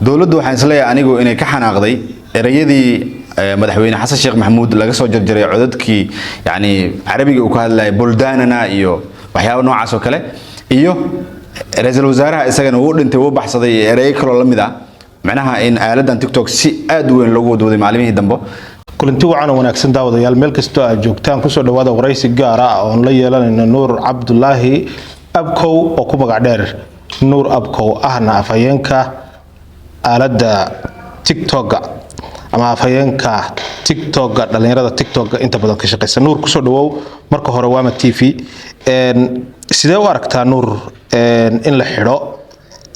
dawladdu waxaan isleeyahay anigu inay ka xanaaqday erayadii madaxweyne xasan sheekh maxamuud laga soo jarjaray codadkii yani carabiga uu ka hadlay buldaanana iyo waxyaabo noocaas oo kale iyo ra'iisul wasaaraha isagana uu dhintay uu baxsaday eray kale oo lamid ah macnaha in aaladan TikTok si aad u weyn loogu wadooday maalimihii dambe kulanti wacan wanaagsan daawadayaal meel kasta aad joogtaan ku soo dhawaada waraysi gaar ah oo la yeelanayna Nuur Cabdullaahi Abkow oo ku magac dheer Nuur Abkow ahna afayeenka aalada TikTok ama afayeenka TikTok dhalinyarada TikTok inta badan ka shaqeysa Nuur ku soo dhawow marka hore waa TV sidee u aragtaa Nuur in la xiro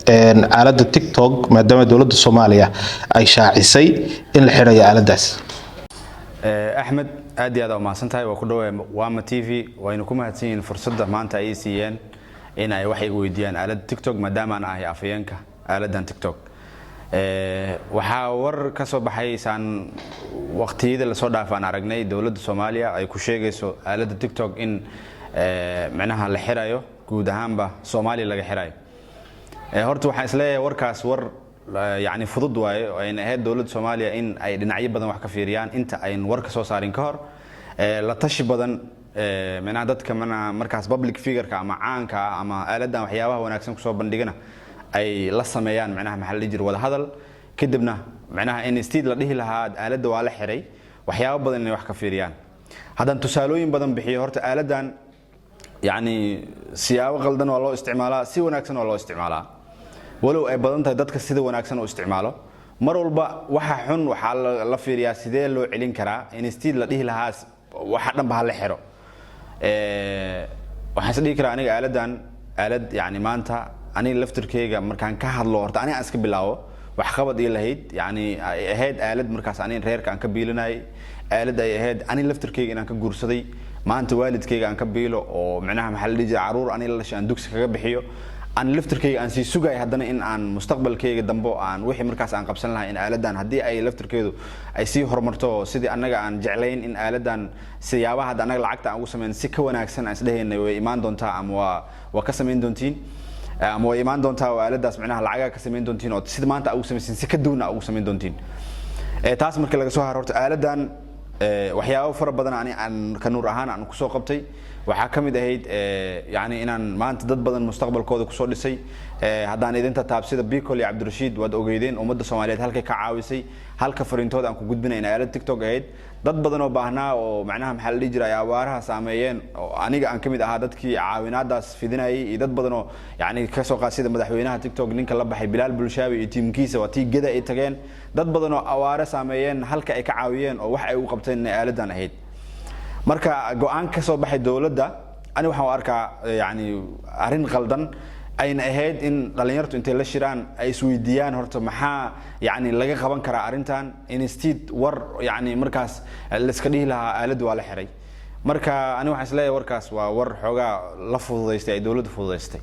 aalada TikTok maadaama dawladda Soomaaliya ay shaacisay in la xirayo aaladaas أحمد أدي هذا ما سنتهاي وكله وام تي في وين كم هتسين فرصة ما أنت أي سي إن إن أي واحد ويديان على تيك توك ما دام أنا هي أفيانك على دان تيك توك وحاور كسب حيس عن وقت هذا اللي صار فأنا رجني دولة الصومالية أي كشيء جسوا على التيك توك إن معناها الحرايو كودهم با صومالي لقى حراي هرتو حاسلاه وركاس ور يعني فضد واي إن هاد دولة الصومالية إن أي دنيا بدن وحكي فيريان أنت أين ورك صارين كهر لا تشي بدن من عدد كمان مركز بابليك فيجر كمعان كأما آلدنا وحياها وناكسن كسب بندقنا أي لص ميان معناها محل يجر ولا هذا كدبنا معناها إن استيد لديه لها آلد ولا حري وحياها بدن وحكي فيريان هذا تسالوين بدن بحيهرت آلدان يعني سياق غلدن والله استعمالها سي وناكسن والله استعمالها ولو أي بدن تدك سيد وناكسن واستعماله مر والبا وحن وحال الله في رياسيده لو علين كرا إن استيد لديه لها وحنا بهالحرو وحسدي كرا أنا آلدان آلد يعني ما أنت أنا لفتر كيجا مركان كهاد لورت أنا أسكت بلاو وحخبط دي لهيد يعني هيد آلد مركز أنا رير كان كبيلناي آلد هيد أنا لفتر كيجا أنا كجورسدي ما أنت والد كيجا أنا كبيله ومعناها محل يجي عرور أنا اللي شان دوكس كبحيو أنا لفتر كيجا أنا سوجا هدنا إن عن مستقبل كيجا دمبو عن وحي مركز عن قبسنا لها إن آلدان هدي أي لفتر كيدو أي سي هرمرتو سيدي أنا عن جعلين إن آلدان سيابا هذا أنا لعقت عن وسمين سكونا أكسن أسده إنه إيمان دونتا أم وكسمين دونتين أم وإيمان دونتا وآلداس معناها العقا كسمين دونتين أو سيد ما أنت أو سمين سكدونا أو سمين دونتين تاس مركز لقصوها رورت آلدان وحياة فرب بدن عن كنور أهان عن كسو قبتي وحكم دهيد يعني إن ما أنت ضد بدن مستقبل كود كسو لسي هذا إذا أنت تابسيد بيكول عبد الرشيد ود أوجيدين ومدة الصوماليات هل كعاوسي هل كفرنتود أنكو جود بنا إن آلة تيك توك عيد ضد بدن وبهنا ومعناها محل يجرى يوارها ساميين أنيق أنكم إذا هذا كي عاونات داس في دنا أي ضد بدنه يعني كسو قاسيد مدحوينها تيك توك لينك الله بحي بلال بلشاوي تيم كيسة وتي جدا إتجين ضد بدنه أوارة ساميين هل كعاويين أو وحي وقبتين آلة دان عيد marka go'aan ka soo baxay dawladda ani waxaan arkaa yani arin qaldan ayna ahayd in dhalinyartu intay la shiraan ay isweydiiyaan horta maxaa yani laga qaban karaa arintan instead war yani markaas la iska dhihi lahaa aalad waa la xiray marka ani waxaan isleeyahay warkaas waa war xogaa la fududeystay ay dawladdu fududeystay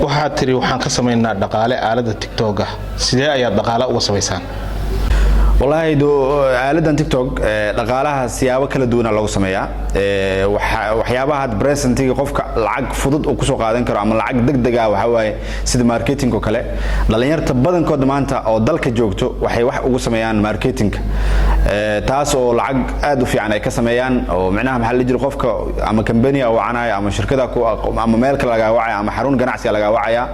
waxa tiri waxaan ka sameynaa dhaqaale aalada TikTok sidee ayaa dhaqaale uga sameysaan والله دو آلة تيك توك لقالها سيابة كلا دونا لو سميا وحيابها هاد بريسنتي قفك العق فضد وكسو قادن كرو عمل العق دق وحواي سيد ماركتينج وكله لأن تبادن كود ما أنت أو دلك جوجتو وحي واحد وسميان ماركتينج تاسو العق أدو في عناي كسميان أو معناها محل يجري قفك أما كمباني أو عناي أما شركة أما مالك لقى وعي أما حرون جناعسي لقى وعيا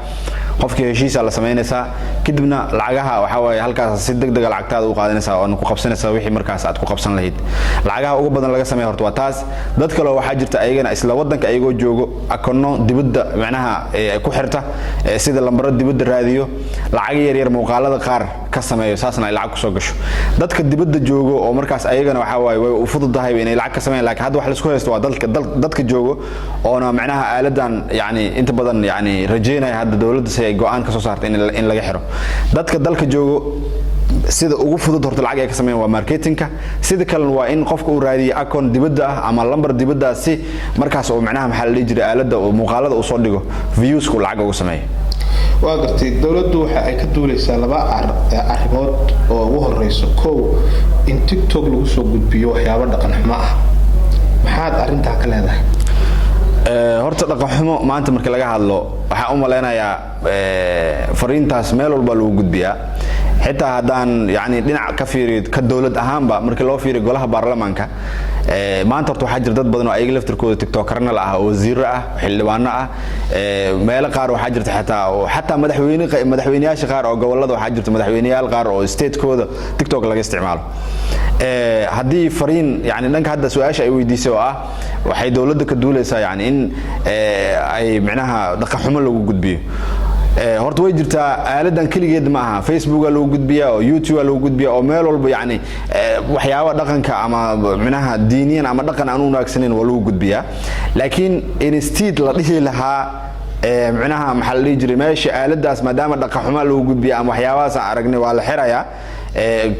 qofkii heshiisa la sameynaysa kadibna lacagaha waxa way halkaas si degdeg ah lacagtaada u qaadanaysa oo ku qabsanaysa wixii markaas aad ku qabsan lahayd lacagaha ugu badan laga sameeyo horta waa taas dad kale waxa jirta ayagana isla wadanka ayagoo joogo akoonno dibadda macnaha ku xirta sida lambar dibadda raadiyo lacag yar yar muuqaalada qaar ka sameeyo saasna ay lacag ku soo gasho dadka dibadda joogo oo markaas ayagana waxa way u fududahay inay lacag ka sameeyaan laakiin hadda wax la isku haysto waa dadka joogo oo macnaha aaladan yani inta badan yani rajeynay hadda dawladda go'aan ka soo saartay in laga xiro dadka dalka joogo sida ugu fudud horta lacag ay ka sameeyaan waa marketingka sida kale waa in qofka uu raadiyo account dibadda ah ama lambar dibadda si markaas oo macnaha maxaa la jiray aalada oo muuqaalada uu soo dhigo views ku lacag ugu sameeyo waa gartay dawladdu waxa ay ka duuleysaa laba arrimood oo ugu horeyso koow in TikTok lagu soo gudbiyo waxyaabo dhaqan xumo ah maxaad arinta ka leedahay horta dhaqan xumo maanta marka laga hadlo waxa u maleynayaa fariintaas meel walba lagu gudbiyaa xitaa hadaan yani dhinac ka fiiriyo ka dawlad ahaanba marka loo fiiriyo golaha baarlamaanka maanta horta waxa jira dad badan oo ayaga laftirkooda tiktokarna la ah oo wasiiro ah xildhibaano ah meelo qaar waxa jirta xataa madaxweynayaasha qaar oo gobolada waxa jirta madaxweynayaal qaar oo state-kooda tiktok laga isticmaalo hadii fariin yani dhanka hadda su'aasha ay weydiisay oo ah waxay dawladda ka duuleysaa yani in ay macnaha dhaqan xumo lagu gudbiyo horta way jirtaa aaladan kaligeed ma aha Facebook lagu gudbiyaa oo YouTube lagu gudbiyaa oo meel walba yani waxyaabo dhaqanka ama macnaha diiniyan ama dhaqan aan u wanaagsaneyn waa lagu gudbiyaa laakiin instead la dhihi lahaa macnaha maxaa la jiray meesha aaladaas maadaama dhaqan xumo lagu gudbiyaa ama waxyaabahaas aan aragnay waa la xirayaa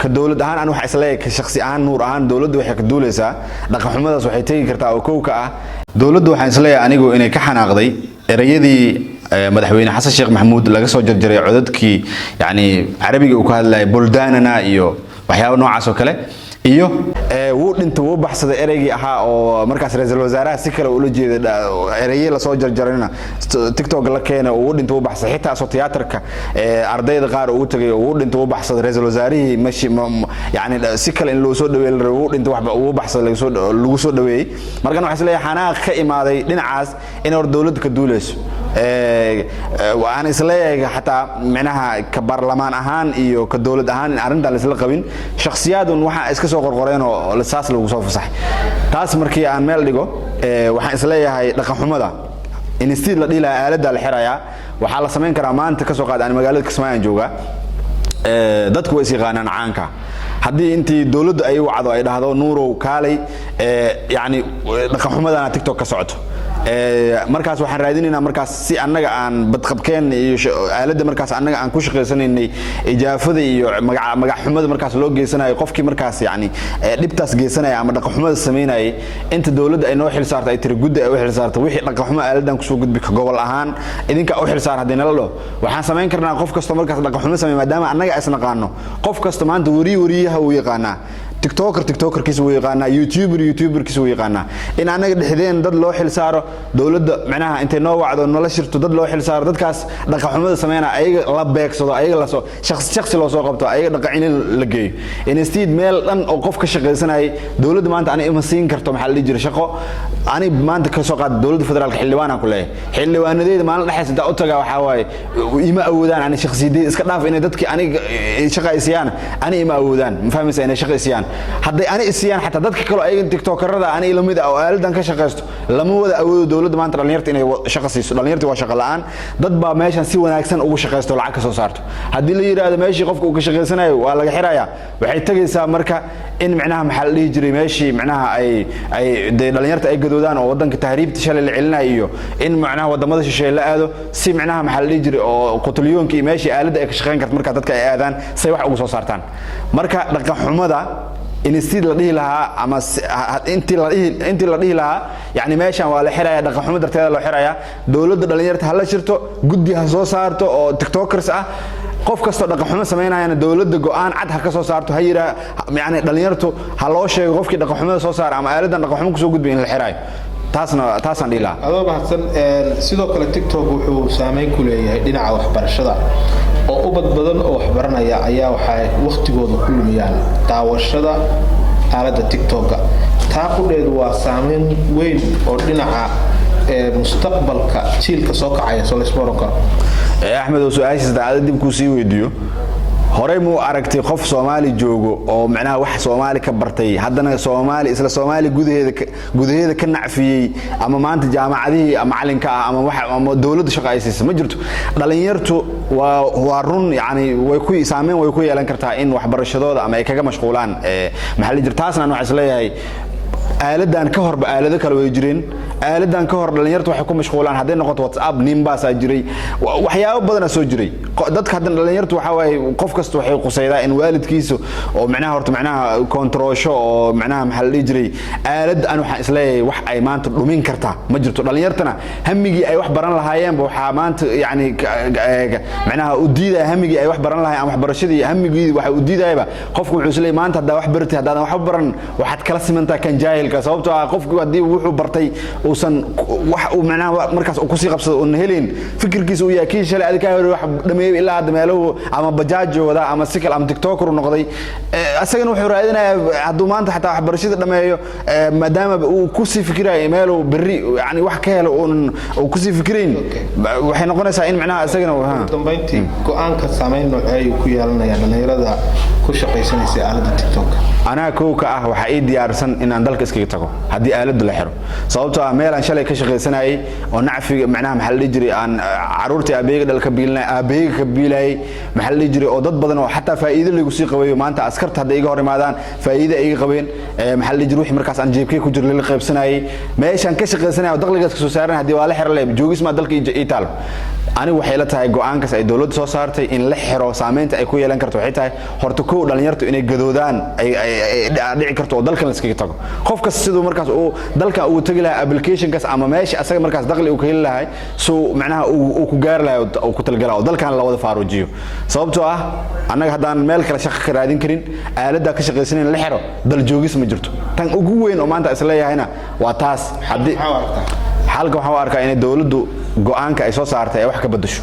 ka dawlad ahaan aan wax isleeyahay ka shakhsi ahaan nuur ahaan dawladdu waxay ka duuleysaa dhaqan xumadaas waxay tagi kartaa oo koow ka ah dawladdu waxaan isleeyahay anigu inay ka xanaaqday erayadii madaxweyne xasan sheekh maxamuud laga soo jarjaray codadkii yani carabiga uu ka hadlay buldaanana iyo waxyaabo noocaas oo kale iyo wuu dhinta wuu baxsaday eraygii ahaa oo markaas ra'iisul wasaaraha si kale ula jeeday erayay la soo jarjarayna tiktok la keenay wuu dhinta wuu baxsaday xitaa soo tiyaatarka ardayda qaar uu tagay wuu dhinta wuu baxsaday ra'iisul wasaarihii mashi yani si kale in loo soo dhaweeyay wuu dhinta waxba wuu baxsaday lagu soo dhaweeyay markan waxa isleeyahay xanaaq ka imaaday dhinacaas in hor dawladda ka duuleyso waan isleeyahay xataa macnaha ka baarlamaan ahaan iyo ka dawlad ahaan in arintan la isla qabin shakhsiyaadun waxa iska soo qorqoreen oo lasaas lagu soo fasaxay taas markii aan meel dhigo waxaan isleeyahay dhaqan xumada in istii la dhilaa aalada la xirayaa waxa la sameyn karaa maanta ka soo qaad aan magaalada Kismaayo jooga dadku way yaqaanaan caanka hadii intii dawladdu ay wacdo ay dhahdo nuurow kaalay yani dhaqan xumadana tiktok ka socoto markaas waxaan raadinaynaa markaas si annaga aan badqabkeen iyo aalada markaas annaga aan ku shaqeysanaynay ijaafada iyo magac xumada markaas loo geysanayo qofkii markaas yani dhibtaas geysanaya ama dhaqan xumada sameynay inta dawladda ay noo xil saartay ay tiri guddi ay u xil saartay wixii dhaqan xumo aaladan ku soo gudbi ka gobol ahaan idinka u xil saar hadii nala loo waxaan sameyn karnaa qof kasto markaas dhaqan xumo sameey maadaama annaga isna qaano qof kasto maanta wariyaha uu yaqaana tiktoker kiis uu yaqaana youtuber kiis uu yaqaana in anaga dhixdeen dad loo xil saaro dawladda macnaha intay noo wacdo nolol shirto dad loo xil saaro dadkaas dhaqan xumada sameeyna ayaga la beegsado ayaga la soo shakhsi loo soo qabto ayaga dhaqan in la geeyo instead meel dhan oo qof ka shaqeysanay dawladda maanta ani ima siin karto maxaa la jira shaqo ani maanta ka soo qaad dawladda federaalka xildhibaan aan ku leeyahay xildhibaanadeeda maalin dhaxaysa inta u taga waxa waaye ima awoodaan ani shakhsiyadeed iska dhaaf inay dadkii aniga shaqaysiyaan ani ima awoodaan ma fahmaysaa inay shaqaysiyaan hadday ani isiyaan xataa dadka kale ay tiktokarada ani la mid ah oo aaladan ka shaqeysto lama wada awoodo dawladda maanta dhalinyarta inay shaqo siiso dhalinyarta waa shaqo la'aan dad baa meeshan si wanaagsan ugu shaqeysto lacag ka soo saarto hadii la yiraahdo meeshii qofka uu ka shaqeysanayo waa laga xirayaa waxay tagaysaa marka in macnaha maxaa la dhihi jiray meeshii macnaha ay dhalinyarta ay gadoodaan oo wadanka tahriibta shalay la celinayo iyo in macnaha wadamada shisheeye la aado si macnaha maxaa la dhihi jiray oo qotolyoonka iyo meeshii aalada ay ka shaqeyn karto marka dadka ay aadaan say wax ugu soo saartaan marka dhaqan xumada instead la dhihi lahaa ama intii la dhihi lahaa yani meeshan waa la xirayaa dhaqan xumo darteeda loo xirayaa dawladda dhalinyarta hala shirto guddi ha soo saarto oo tiktokers ah qof kasto dhaqan xumo sameynayana dawladda go'aan cad ha ka soo saarto ha yira yani dhalinyartu ha loo sheego qofkii dhaqan xumada soo saar ama aaladan dhaqan xumo ku soo gudbin la xiraayo taasaan dhihi lahaa adoo mahadsan sidoo kale tiktok wuxuu saameyn ku leeyahay dhinaca waxbarashada oo ubad badan oo waxbaranaya ayaa waxay waqtigooda ku lumiyaan daawashada aalada tiktok taa qudheedu waa saameyn weyn oo dhinaca mustaqbalka jiilka soo kacaya soo leesbaro karo axmed oo su'aashiisa daacad dib ku sii weydiyo horey muu aragtay qof Soomaali joogo oo macnaha wax Soomaali ka bartay haddana isla Soomaali gudaheeda ka nacfiyay ama maanta jaamacadihii ama macalinka ah ama dawladda shaqo ay siisay ma jirto dhalinyartu waa run yani way ku saameyn way ku yeelan kartaa in waxbarashadooda ama ay kaga mashquulaan maxaa la jirta taasna waxa isleeyahay aaladan ka horba aalado kale way jireen aaladan ka hor dhalinyartu waxay ku mashquulaan haday noqoto WhatsApp nimbaas ay jiray waxyaabo badan soo jiray dadka hadan dhalinyartu waxa way qof kasta waxay qusaydaa in waalidkiisu oo macnaha horta macnaha controlsho oo macnaha maxal jiray aalad aan waxa isleeyahay wax ay maanta dhumin kartaa ma jirto dhalinyartana hamigi ay wax baran lahaayeen waxa maanta yani macnaha u diiday hamigi ay wax baran lahaayeen waxbarashadii hamigi waxa u diidayba qofku wuxuu isleeyahay maanta hadaa wax bartay hadaa wax baran waxaad kala simantaa kan jaay jaahilka sababtoo ah qofku hadii wuxuu bartay uusan wax uu macnaha markaas uu ku sii qabsado oo helin fikirkiisa uu yahay shalay adka hore wax dhameeyay ilaa hadda meelahu ama bajaajooda ama sikal ama tiktoker noqday asagana wuxuu raadinayaa haduu maanta xataa wax barashada dhameeyo maadaama uu ku sii fikirayo meelo bari yani wax ka helo oo ku sii fikireen waxay noqonaysaa in macnaha asagana dambeyntii go'aanka saameyn noocay ku yeelanaya dhalinyarada ku shaqaysanaysa aaladda TikTok ana kooka ah waxa ay diyaarsan in aan dalka iskaga tago hadii aaladda la xiro sababtoo ah meel aan shalay ka shaqaysanayay oo nacfiga macnaha maxal jiray aan caruurtii abeega dalka biilnay abeega ka biilay maxal jiray oo dad badan oo xataa faa'iido lagu sii qabayo maanta askarta hadda iga hor imaadaan faa'iido ay qabeen maxal jiray wixii markaas aan jeebkay ku jiray la qaybsanayay meeshan ka shaqaysanay oo dakhligaas ka soo saaran hadii waa la xiro leeb joogis ma dalka Itaal ani waxay la tahay go'aankaas ay dawladda soo saartay in la xiro saameynta ay ku yeelan karto waxay tahay horta koow dhalinyartu inay gadoodaan ay dhici karto oo dalkan la iskaga tago qofka sidoo markaas uu dalka uu tagi lahaa application-kaas ama meesha asaga markaas dakhli uu ka heli lahaa soo macnaha uu ku gaar lahaa oo ku talgal oo dalkan la wada faarujiyo sababtoo ah annaga hadaan meel kale shaqo ka raadin karin aaladda ka shaqaysaneen la xiro dal joogis ma jirto tan ugu weyn oo maanta isla yaahayna waa taas hadii halka waxa uu arkaa in dawladdu go'aanka ay soo saartay wax ka bedesho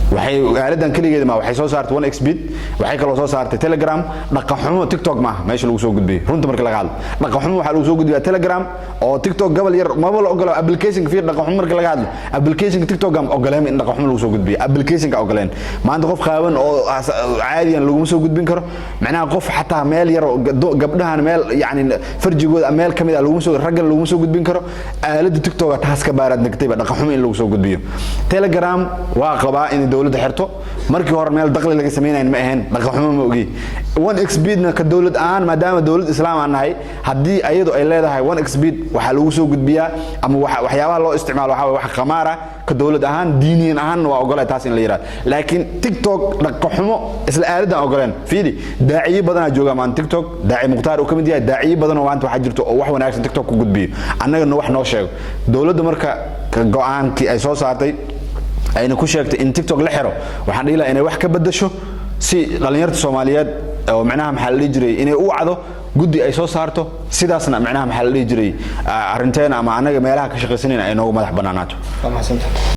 aaladan kaligeed ma waxay soo saartay 1xbit waxay kala soo saartay Telegram dhaqaxumo TikTok ma meesha lagu soo gudbiyo runta marka laga hadlo dhaqaxumo waxa lagu soo gudbiyaa Telegram oo TikTok gobol yar ma wala ogolo application fiir dhaqaxumo marka laga hadlo application TikTok am ogoleen in dhaqaxumo lagu soo gudbiyo application ka ogoleen maanta qof qaaban oo caadiyan lagu soo gudbin karo macnaha qof xataa meel yar gabdhahan meel yaani farjigooda meel kamid ah lagu soo raggan lagu soo gudbin karo aalada TikTok taas ka baarad nagtay dhaqaxumo in lagu soo gudbiyo Telegram waa qabaa in dawladda xirto markii hore meel dakhli laga sameeyay ma ahayn dhaqaxumo ma ogi 1xbit ka dawlad aan maadaama dawlad islaam aan nahay hadii ayadu ay leedahay 1xbit waxa lagu soo gudbiyaa ama waxyaabaha loo isticmaalo waxa wax qamaara ka dawlad ahaan diiniyan ahaan waa ogolay taas in la yiraahdo laakiin TikTok dhaqaxumo isla aalada ogoleen fiidi daaciye badan jooga maan TikTok daaci muqtaar oo kamid yahay daaciye badan oo maanta waxa jirto oo wax wanaagsan TikTok ku gudbiyo annagana wax noo sheego dawladda marka go'aankii ay soo saartay ayna ku sheegtay in TikTok la xiro waxaan dhiilaa inay wax ka bedesho si dhalinyarta Soomaaliyeed oo macnaha maxal la jiray inay u wacdo guddi ay soo saarto sidaasna macnaha maxal la jiray arinteena ama anaga meelaha ka shaqaysanayna ay noogu madax banaanaato